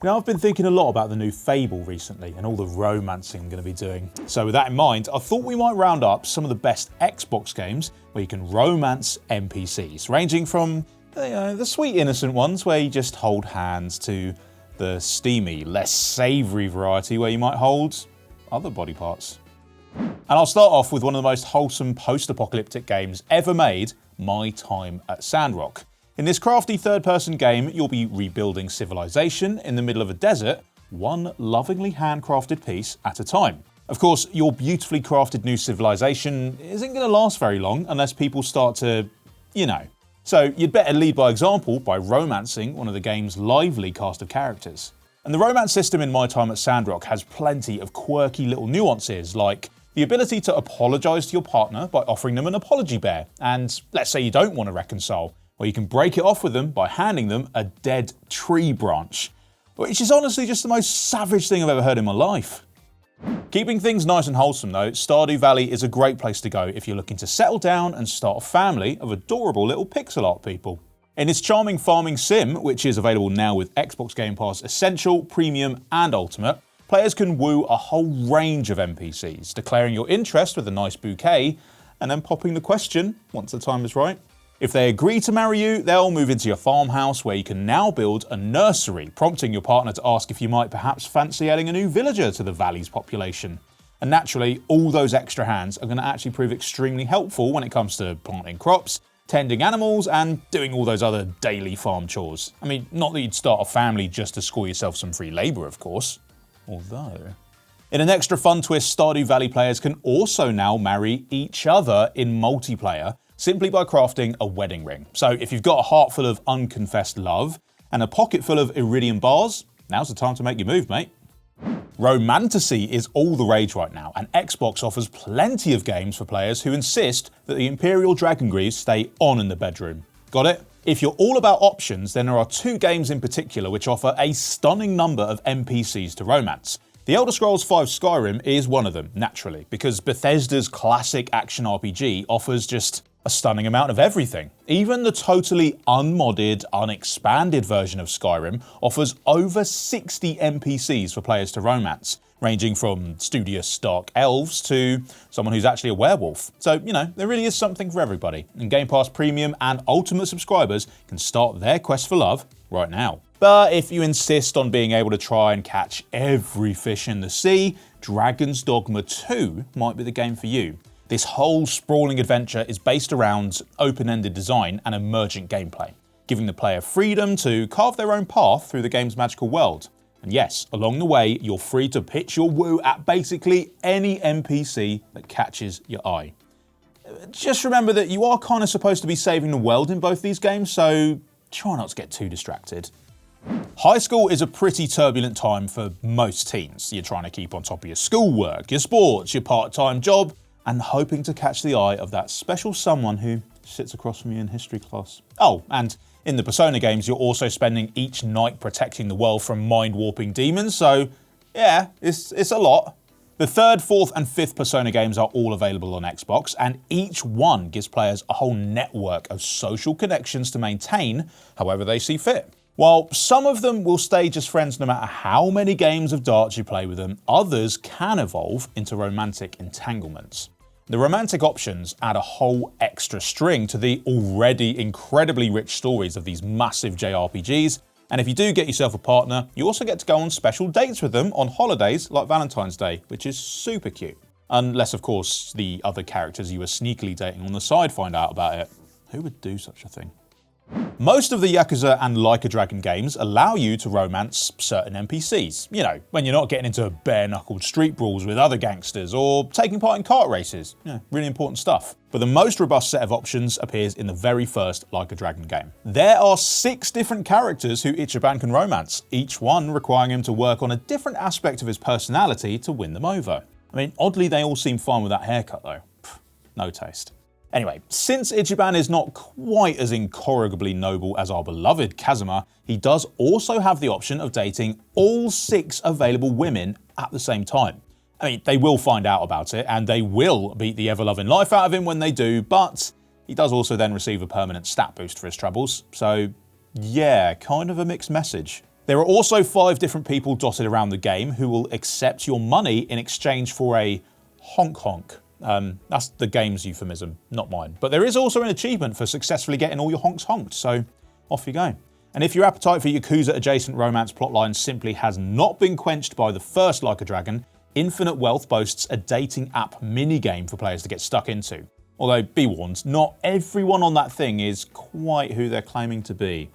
Now, I've been thinking a lot about the new Fable recently and all the romancing I'm going to be doing. So with that in mind, I thought we might round up some of the best Xbox games where you can romance NPCs, ranging from the sweet innocent ones where you just hold hands to the steamy, less savoury variety where you might hold other body parts. And I'll start off with one of the most wholesome post-apocalyptic games ever made, My Time at Sandrock. In this crafty third-person game, you'll be rebuilding civilization in the middle of a desert, one lovingly handcrafted piece at a time. Of course, your beautifully crafted new civilization isn't going to last very long unless people start to, So you'd better lead by example by romancing one of the game's lively cast of characters. And the romance system in My Time at Sandrock has plenty of quirky little nuances, like the ability to apologise to your partner by offering them an apology bear, and let's say you don't want to reconcile, well, you can break it off with them by handing them a dead tree branch, which is honestly just the most savage thing I've ever heard in my life. Keeping things nice and wholesome though, Stardew Valley is a great place to go if you're looking to settle down and start a family of adorable little pixel art people. In this charming farming sim, which is available now with Xbox Game Pass Essential, Premium and Ultimate, players can woo a whole range of NPCs, declaring your interest with a nice bouquet, and then popping the question once the time is right. If they agree to marry you, they'll move into your farmhouse where you can now build a nursery, prompting your partner to ask if you might perhaps fancy adding a new villager to the valley's population. And naturally, all those extra hands are going to actually prove extremely helpful when it comes to planting crops, tending animals, and doing all those other daily farm chores. I mean, not that you'd start a family just to score yourself some free labour, of course. Although, in an extra fun twist, Stardew Valley players can also now marry each other in multiplayer, simply by crafting a wedding ring. So if you've got a heart full of unconfessed love and a pocket full of iridium bars, now's the time to make your move, mate. Romantasy is all the rage right now, and Xbox offers plenty of games for players who insist that the Imperial Dragon Greaves stay on in the bedroom. Got it? If you're all about options, then there are two games in particular which offer a stunning number of NPCs to romance. The Elder Scrolls V Skyrim is one of them, naturally, because Bethesda's classic action RPG offers just a stunning amount of everything. Even the totally unmodded, unexpanded version of Skyrim offers over 60 NPCs for players to romance, ranging from studious dark elves to someone who's actually a werewolf. So, there really is something for everybody, and Game Pass Premium and Ultimate subscribers can start their quest for love right now. But if you insist on being able to try and catch every fish in the sea, Dragon's Dogma 2 might be the game for you. This whole sprawling adventure is based around open-ended design and emergent gameplay, giving the player freedom to carve their own path through the game's magical world. And yes, along the way, you're free to pitch your woo at basically any NPC that catches your eye. Just remember that you are kind of supposed to be saving the world in both these games, so try not to get too distracted. High school is a pretty turbulent time for most teens. You're trying to keep on top of your schoolwork, your sports, your part-time job, and hoping to catch the eye of that special someone who sits across from you in history class. Oh, and in the Persona games, you're also spending each night protecting the world from mind-warping demons, so yeah, it's a lot. The third, fourth, and fifth Persona games are all available on Xbox, and each one gives players a whole network of social connections to maintain however they see fit. While some of them will stay just friends no matter how many games of darts you play with them, others can evolve into romantic entanglements. The romantic options add a whole extra string to the already incredibly rich stories of these massive JRPGs, and if you do get yourself a partner, you also get to go on special dates with them on holidays like Valentine's Day, which is super cute. Unless, of course, the other characters you were sneakily dating on the side find out about it. Who would do such a thing? Most of the Yakuza and Like a Dragon games allow you to romance certain NPCs. When you're not getting into bare-knuckled street brawls with other gangsters or taking part in kart races. Really important stuff. But the most robust set of options appears in the very first Like a Dragon game. There are 6 different characters who Ichiban can romance, each one requiring him to work on a different aspect of his personality to win them over. I mean, oddly they all seem fine with that haircut though. No taste. Anyway, since Ichiban is not quite as incorrigibly noble as our beloved Kazuma, he does also have the option of dating all 6 available women at the same time. I mean, they will find out about it, and they will beat the ever-loving life out of him when they do, but he does also then receive a permanent stat boost for his troubles, so yeah, kind of a mixed message. There are also 5 different people dotted around the game who will accept your money in exchange for a honk honk. That's the game's euphemism, not mine. But there is also an achievement for successfully getting all your honks honked, so off you go. And if your appetite for Yakuza-adjacent romance plotlines simply has not been quenched by the first Like a Dragon, Infinite Wealth boasts a dating app minigame for players to get stuck into. Although, be warned, not everyone on that thing is quite who they're claiming to be.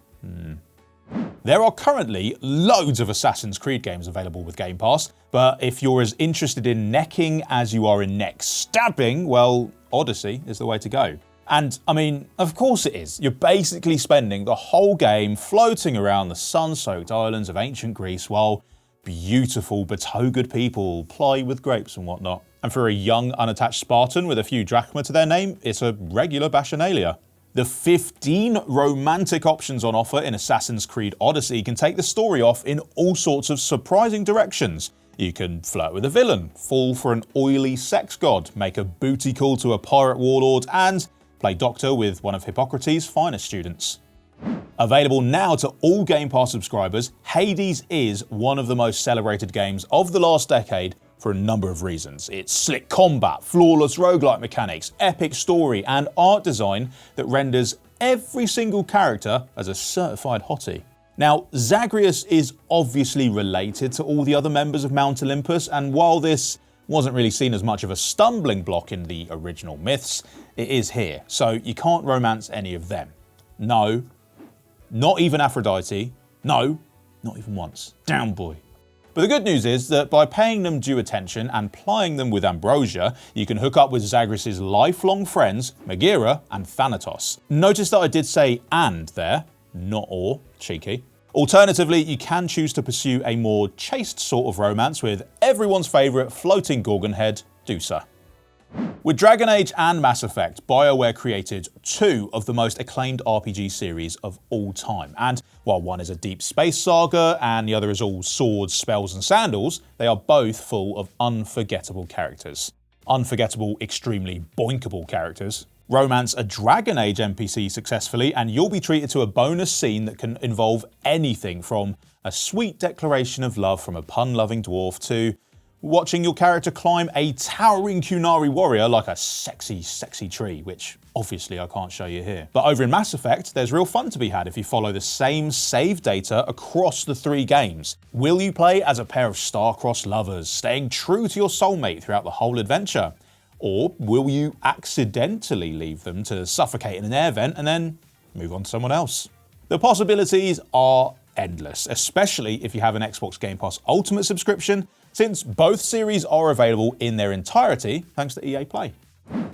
There are currently loads of Assassin's Creed games available with Game Pass, but if you're as interested in necking as you are in neck stabbing, well, Odyssey is the way to go. And, I mean, of course it is. You're basically spending the whole game floating around the sun-soaked islands of ancient Greece while beautiful, betogered people ply with grapes and whatnot. And for a young, unattached Spartan with a few drachma to their name, it's a regular bacchanalia. The 15 romantic options on offer in Assassin's Creed Odyssey can take the story off in all sorts of surprising directions. You can flirt with a villain, fall for an oily sex god, make a booty call to a pirate warlord, and play doctor with one of Hippocrates' finest students. Available now to all Game Pass subscribers, Hades is one of the most celebrated games of the last decade for a number of reasons. It's slick combat, flawless roguelike mechanics, epic story, and art design that renders every single character as a certified hottie. Now, Zagreus is obviously related to all the other members of Mount Olympus, and while this wasn't really seen as much of a stumbling block in the original myths, it is here, so you can't romance any of them. No, not even Aphrodite. No, not even once. Down boy. But the good news is that by paying them due attention and plying them with ambrosia, you can hook up with Zagreus' lifelong friends, Megaera and Thanatos. Notice that I did say "and" there, not "or", cheeky. Alternatively, you can choose to pursue a more chaste sort of romance with everyone's favourite floating gorgon head, Dusa. With Dragon Age and Mass Effect, BioWare created 2 of the most acclaimed RPG series of all time, and while one is a deep space saga and the other is all swords, spells and sandals, they are both full of unforgettable characters. Unforgettable, extremely boinkable characters. Romance a Dragon Age NPC successfully and you'll be treated to a bonus scene that can involve anything from a sweet declaration of love from a pun-loving dwarf to watching your character climb a towering Qunari warrior like a sexy, sexy tree, which obviously I can't show you here. But over in Mass Effect, there's real fun to be had if you follow the same save data across the 3 games. Will you play as a pair of star-crossed lovers, staying true to your soulmate throughout the whole adventure? Or will you accidentally leave them to suffocate in an air vent and then move on to someone else? The possibilities are endless, especially if you have an Xbox Game Pass Ultimate subscription, since both series are available in their entirety thanks to EA Play.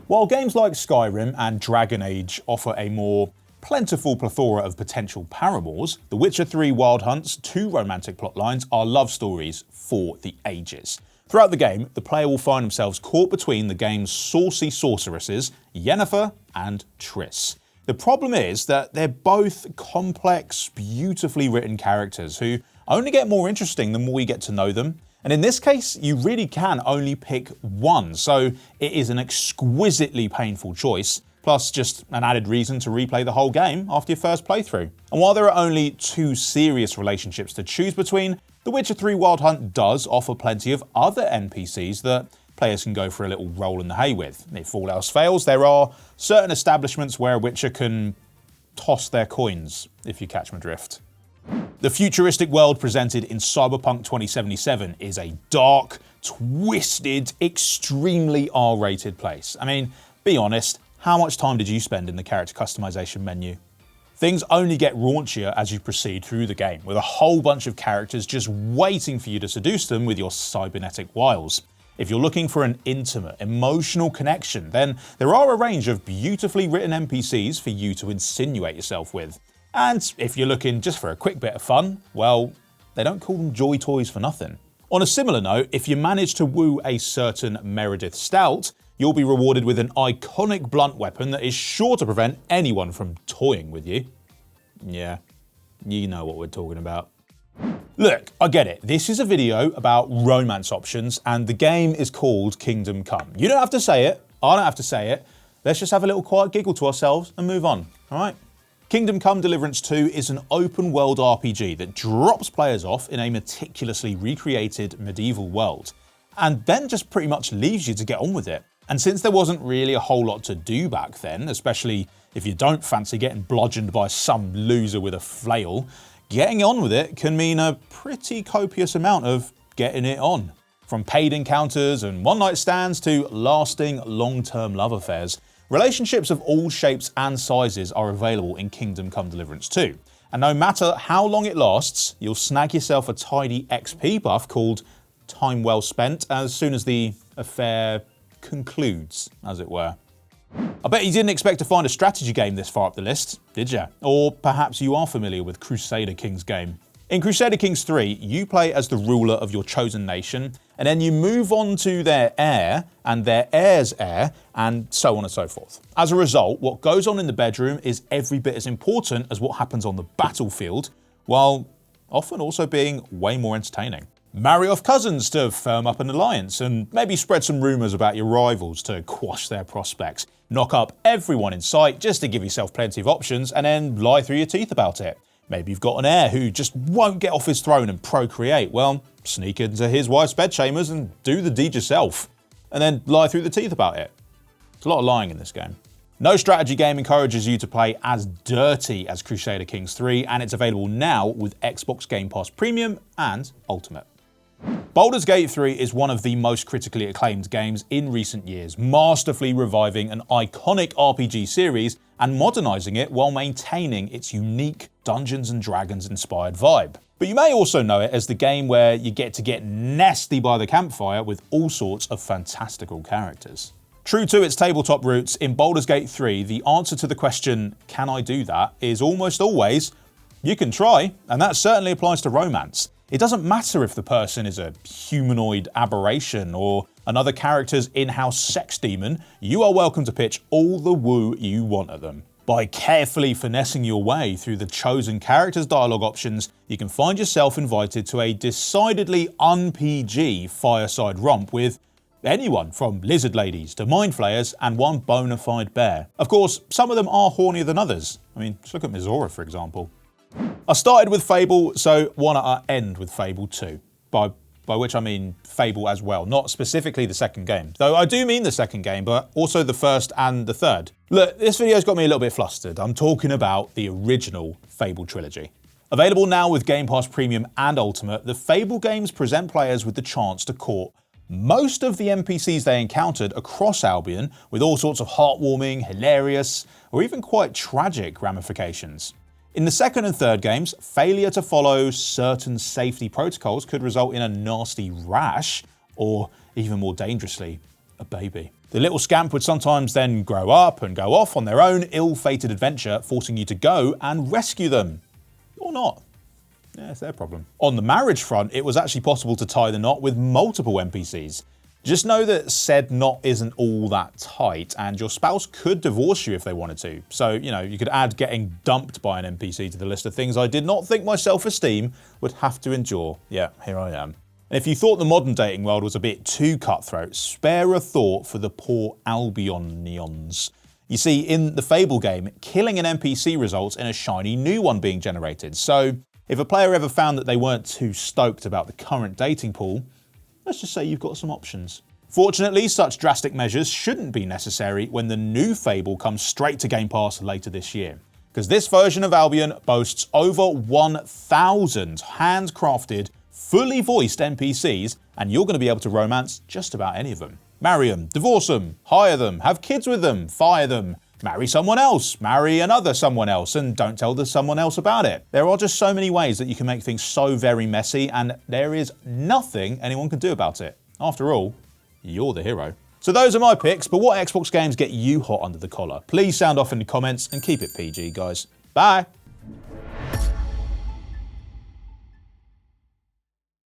While games like Skyrim and Dragon Age offer a more plentiful plethora of potential paramours, The Witcher 3 Wild Hunt's 2 romantic plotlines are love stories for the ages. Throughout the game, the player will find themselves caught between the game's saucy sorceresses, Yennefer and Triss. The problem is that they're both complex, beautifully written characters who only get more interesting the more we get to know them. And in this case, you really can only pick one, so it is an exquisitely painful choice, plus just an added reason to replay the whole game after your first playthrough. And while there are only 2 serious relationships to choose between, The Witcher 3 Wild Hunt does offer plenty of other NPCs that players can go for a little roll in the hay with. If all else fails, there are certain establishments where a Witcher can toss their coins, if you catch my drift. The futuristic world presented in Cyberpunk 2077 is a dark, twisted, extremely R-rated place. I mean, be honest, how much time did you spend in the character customization menu? Things only get raunchier as you proceed through the game, with a whole bunch of characters just waiting for you to seduce them with your cybernetic wiles. If you're looking for an intimate, emotional connection, then there are a range of beautifully written NPCs for you to insinuate yourself with. And if you're looking just for a quick bit of fun, well, they don't call them joy toys for nothing. On a similar note, if you manage to woo a certain Meredith Stout, you'll be rewarded with an iconic blunt weapon that is sure to prevent anyone from toying with you. Yeah, you know what we're talking about. Look, I get it. This is a video about romance options and the game is called Kingdom Come. You don't have to say it. I don't have to say it. Let's just have a little quiet giggle to ourselves and move on, all right? Kingdom Come: Deliverance II is an open-world RPG that drops players off in a meticulously recreated medieval world, and then just pretty much leaves you to get on with it. And since there wasn't really a whole lot to do back then, especially if you don't fancy getting bludgeoned by some loser with a flail, getting on with it can mean a pretty copious amount of getting it on. From paid encounters and one-night stands to lasting long-term love affairs, relationships of all shapes and sizes are available in Kingdom Come: Deliverance 2. And no matter how long it lasts, you'll snag yourself a tidy XP buff called Time Well Spent as soon as the affair concludes, as it were. I bet you didn't expect to find a strategy game this far up the list, did ya? Or perhaps you are familiar with Crusader Kings game. In Crusader Kings 3, you play as the ruler of your chosen nation, and then you move on to their heir and their heir's heir, and so on and so forth. As a result, what goes on in the bedroom is every bit as important as what happens on the battlefield, while often also being way more entertaining. Marry off cousins to firm up an alliance, and maybe spread some rumours about your rivals to quash their prospects. Knock up everyone in sight just to give yourself plenty of options, and then lie through your teeth about it. Maybe you've got an heir who just won't get off his throne and procreate. Well, sneak into his wife's bedchambers and do the deed yourself. And then lie through the teeth about it. There's a lot of lying in this game. No strategy game encourages you to play as dirty as Crusader Kings 3, and it's available now with Xbox Game Pass Premium and Ultimate. Baldur's Gate 3 is one of the most critically acclaimed games in recent years, masterfully reviving an iconic RPG series and modernising it while maintaining its unique Dungeons & Dragons inspired vibe. But you may also know it as the game where you get to get nasty by the campfire with all sorts of fantastical characters. True to its tabletop roots, in Baldur's Gate 3, the answer to the question, can I do that, is almost always, you can try, and that certainly applies to romance. It doesn't matter if the person is a humanoid aberration or another character's in-house sex demon, you are welcome to pitch all the woo you want at them. By carefully finessing your way through the chosen character's dialogue options, you can find yourself invited to a decidedly un-PG fireside romp with anyone from lizard ladies to mind flayers and one bona fide bear. Of course, some of them are hornier than others. I mean, just look at Mizora, for example. I started with Fable, so why not I end with Fable 2? By which I mean Fable as well, not specifically the second game. Though I do mean the second game, but also the first and the third. Look, this video's got me a little bit flustered. I'm talking about the original Fable trilogy. Available now with Game Pass Premium and Ultimate, the Fable games present players with the chance to court most of the NPCs they encountered across Albion with all sorts of heartwarming, hilarious, or even quite tragic ramifications. In the second and third games, failure to follow certain safety protocols could result in a nasty rash, or even more dangerously, a baby. The little scamp would sometimes then grow up and go off on their own ill-fated adventure, forcing you to go and rescue them. Or not. Yeah, it's their problem. On the marriage front, it was actually possible to tie the knot with multiple NPCs. Just know that said knot isn't all that tight, and your spouse could divorce you if they wanted to. So, you could add getting dumped by an NPC to the list of things I did not think my self-esteem would have to endure. Yeah, here I am. And if you thought the modern dating world was a bit too cutthroat, spare a thought for the poor Albionians. You see, in the Fable game, killing an NPC results in a shiny new one being generated. So, if a player ever found that they weren't too stoked about the current dating pool, let's just say you've got some options. Fortunately, such drastic measures shouldn't be necessary when the new Fable comes straight to Game Pass later this year. Because this version of Albion boasts over 1,000 handcrafted, fully voiced NPCs, and you're going to be able to romance just about any of them. Marry them, divorce them, hire them, have kids with them, fire them, marry someone else, marry another someone else, and don't tell the someone else about it. There are just so many ways that you can make things so very messy, and there is nothing anyone can do about it. After all, you're the hero. So those are my picks, but what Xbox games get you hot under the collar? Please sound off in the comments and keep it PG, guys. Bye!